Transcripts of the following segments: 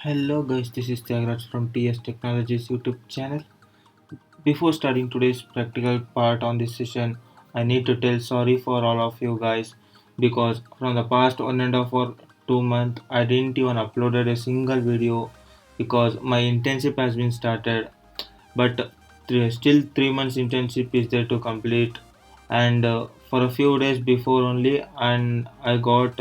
Hello guys, this is Tyagaraja from TS Technologies YouTube channel. Before starting today's practical part on this session, I need to tell sorry for all of you guys because from the past 1.5 or 2 months I didn't even uploaded a single video because my internship has been started, but still 3 months internship is there to complete, and for a few days before only and I got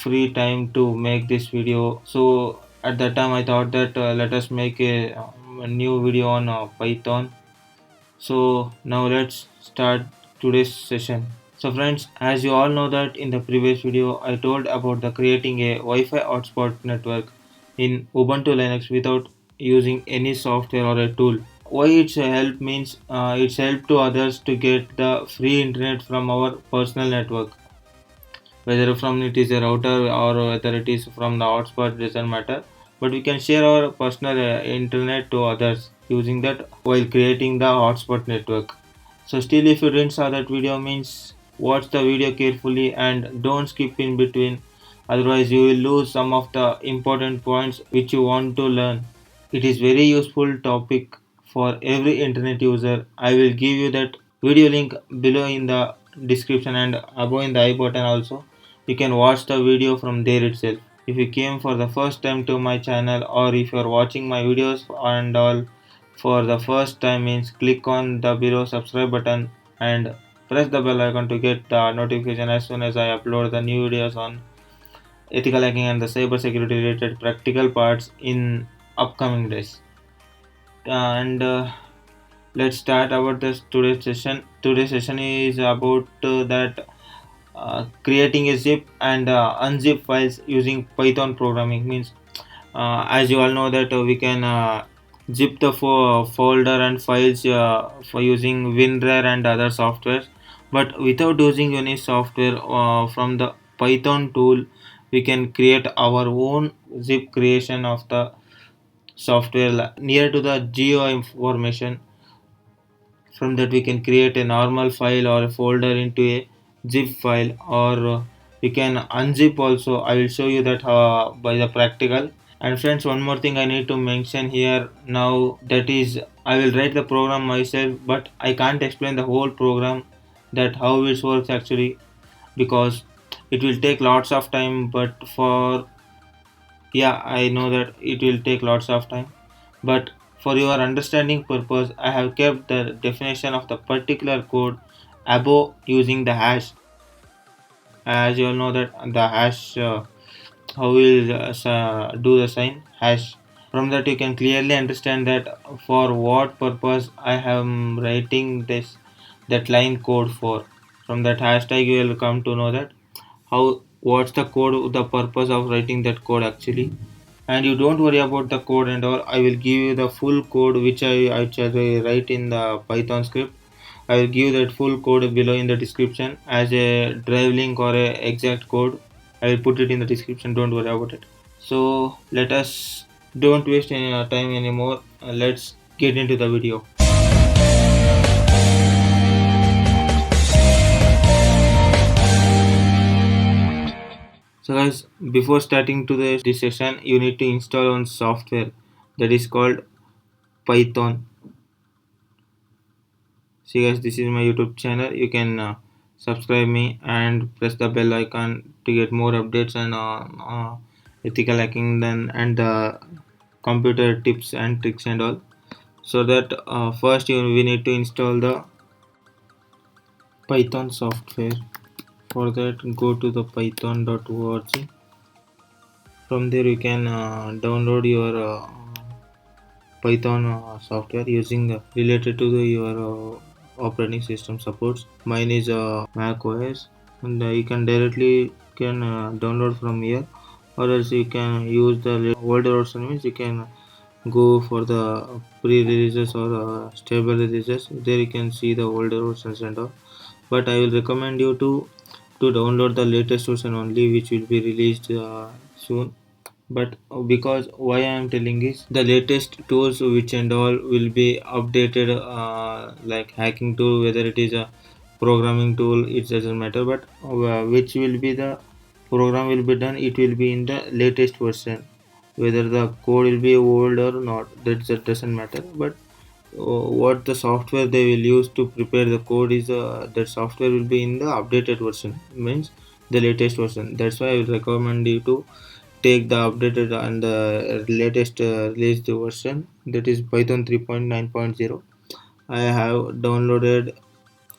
free time to make this video. So at that time I thought that let us make a new video on Python. So now let's start today's session. So friends, as you all know that in the previous video I told about the creating a Wi-Fi hotspot network in Ubuntu Linux without using any software or a tool. Why it's a help means it's help to others to get the free internet from our personal network, whether from it is a router or whether it is from the hotspot, doesn't matter, but we can share our personal internet to others using that while creating the hotspot network. So still, if you didn't saw that video means watch the video carefully and don't skip in between, otherwise you will lose some of the important points which you want to learn. It is very useful topic for every internet user. I will give you that video link below in the description and above in the I button also. You can watch the video from there itself. If you came for the first time to my channel or if you are watching my videos and all for the first time means click on the below subscribe button and press the bell icon to get the notification as soon as I upload the new videos on ethical hacking and the cyber security related practical parts in upcoming days. And let's start about this today's session. Today's session is about that creating a zip and unzip files using Python programming means as you all know that we can zip the folder and files for using WinRAR and other softwares, but without using any software from the Python tool we can create our own zip creation of the software near to the geo information. From that we can create a normal file or a folder into a zip file, or we can unzip also. I will show you that by the practical. And friends, one more thing I need to mention here now, that is I will write the program myself, but I can't explain the whole program that how it works actually, because it will take lots of time. But for, yeah, I know that it will take lots of time, but for your understanding purpose I have kept the definition of the particular code above using the hash. As you all know that the hash, how will do the sign hash. From that you can clearly understand that for what purpose I am writing this, that line code for. From that hashtag you will come to know that how, what's the code, the purpose of writing that code actually. And you don't worry about the code and all, I will give you the full code which I shall write in the Python script. I will give that full code below in the description as a drive link or a exact code. I will put it in the description, don't worry about it. So let us don't waste any time anymore. Let's get into the video. So guys, before starting to this session, you need to install one software that is called Python. See guys, this is my YouTube channel. You can subscribe me and press the bell icon to get more updates and ethical hacking then and computer tips and tricks and all. So that first we need to install the Python software. For that, go to the python.org. From there you can download your Python software using related to your operating system supports. Mine is Mac OS, and you can directly can download from here, or else you can use the older version. Means you can go for the pre-releases or stable releases. There you can see the older versions and all. But I will recommend you to download the latest version only, which will be released soon. But because why I am telling is the latest tools which and all will be updated, like hacking tool, whether it is a programming tool, it doesn't matter, but which will be the program will be done, it will be in the latest version. whether the code will be old or not, that doesn't matter. But what the software they will use to prepare the code is that software will be in the updated version, means the latest version. That's why I will recommend you to take the updated and the latest released version, that is Python 3.9.0. I have downloaded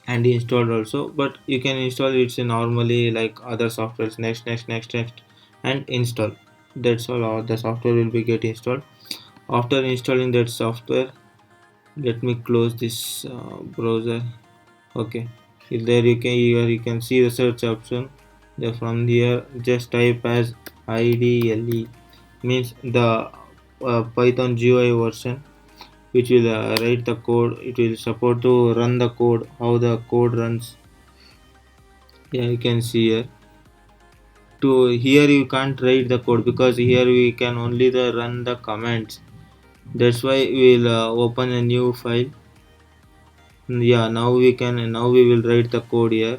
and installed also, but you can install it normally like other softwares. Next and install. That's all the software will be get installed. After installing that software, let me close this browser. Okay, there you can see the search option. From here just type as IDLE, means the Python GUI version, which will write the code. It will support to run the code, how the code runs. Yeah, you can see here. To here you can't write the code because here we can only the run the commands. That's why we'll open a new file. Yeah, now we will write the code here.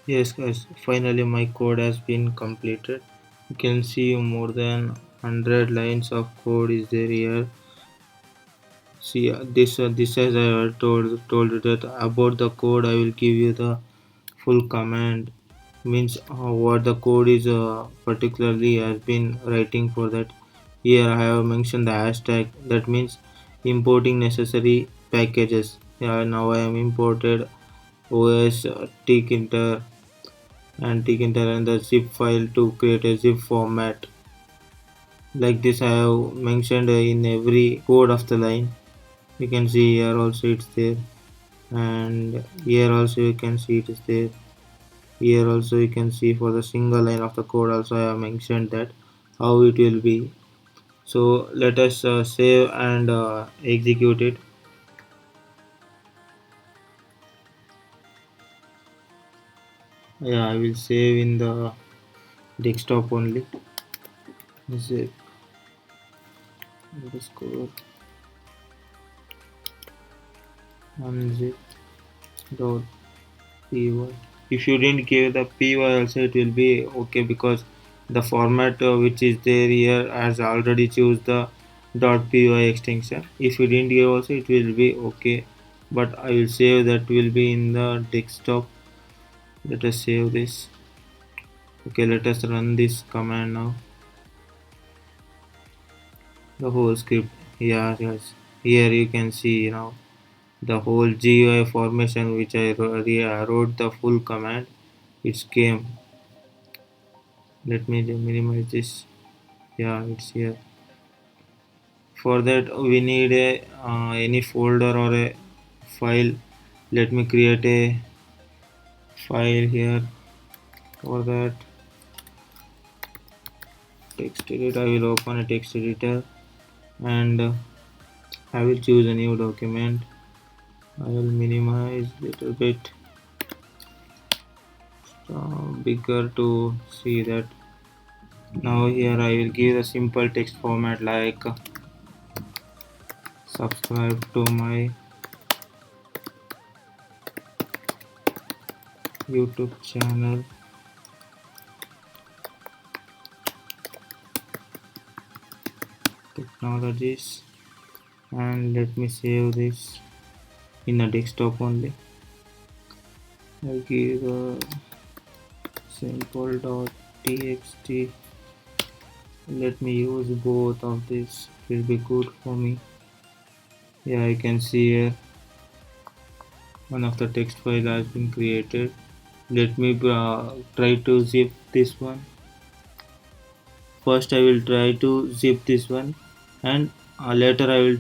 Yes guys, finally my code has been completed. You can see more than 100 lines of code is there here. See this as I told you that about the code I will give you the full command, means what the code is particularly has been writing for that. Here I have mentioned the hashtag, that means importing necessary packages. Yeah, now I am imported OS tkinter and tkinter and the zip file to create a zip format. Like this I have mentioned in every code of the line. You can see here also it's there, and here also you can see it is there. Here also you can see for the single line of the code also I have mentioned that how it will be. So let us save and execute it. Yeah, I will save in the desktop only. Zip underscore unzip dot py. If you didn't give the py also it will be okay, because the format which is there here has already choose the .py extension. If you didn't give also it will be okay, but I will save that will be in the desktop. Let us save this. Okay, let us run this command now. The whole script. Yeah, yes. Here you can see now the whole GUI formation which I wrote the full command. It came. Let me minimize this. Yeah, it's here. For that we need a any folder or a file. Let me create a file here. For that text editor, I will open a text editor and I will choose a new document. I will minimize little bit bigger to see that. Now here I will give a simple text format like subscribe to my YouTube channel, technologies, and let me save this in a desktop only. I give a simple.txt. Let me use both of this. It will be good for me. Yeah, I can see here one of the text file has been created. Let me try to zip this one. First I will try to zip this one, and later I will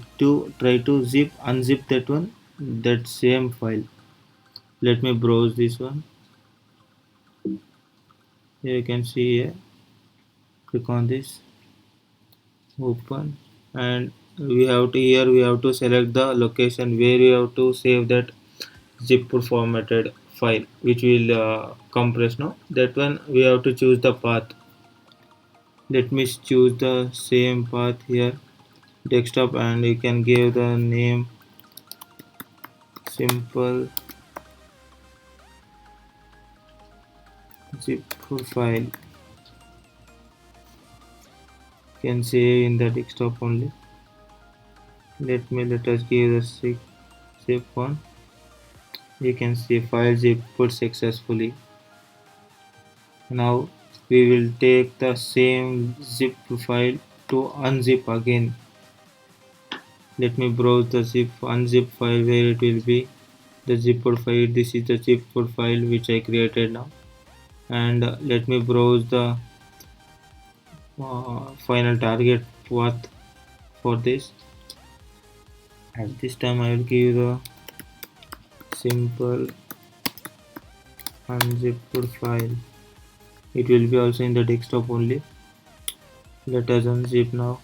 try to unzip that one, that same file. Let me browse this one. Here you can see here. Click on this, open, and we have to select the location where we have to save that zip formatted file which will compress. Now that one we have to choose the path. Let me choose the same path here, desktop, and you can give the name simple zip file. You can save in the desktop only. Let us give the zip one. You can see file zip put successfully. Now we will take the same zip file to unzip again. Let me browse the unzip file where it will be the zipper file. This is the zipper file which I created now, and let me browse the final target path for this. At this time I will give the simple unzipped file. It will be also in the desktop only. Let us unzip now.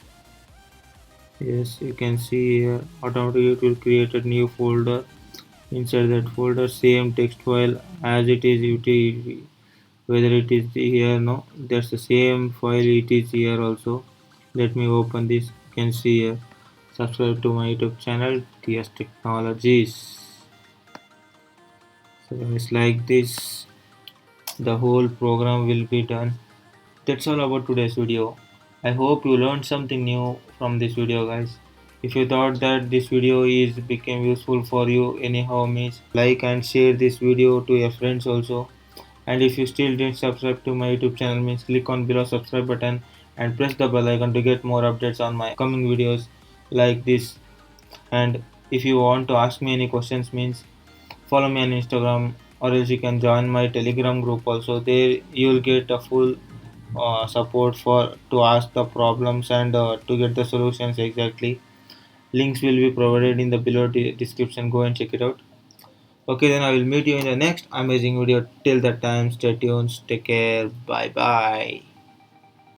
Yes, you can see here automatically it will create a new folder. Inside that folder same text file as it is whether it is here, no, that's the same file it is here also. Let me open this. You can see here, subscribe to my YouTube channel TS Technologies. So it's like this. the whole program will be done. That's all about today's video. I hope you learned something new from this video, guys. If you thought that this video is became useful for you anyhow, means like and share this video to your friends also. And if you still didn't subscribe to my YouTube channel, means click on below subscribe button and press the bell icon to get more updates on my upcoming videos like this. And if you want to ask me any questions, means follow me on Instagram, or else you can join my Telegram group also. There you'll get a full support for to ask the problems and to get the solutions exactly. Links will be provided in the below description. Go and check it out. Okay, then I will meet you in the next amazing video. Till that time, stay tuned, take care, bye bye.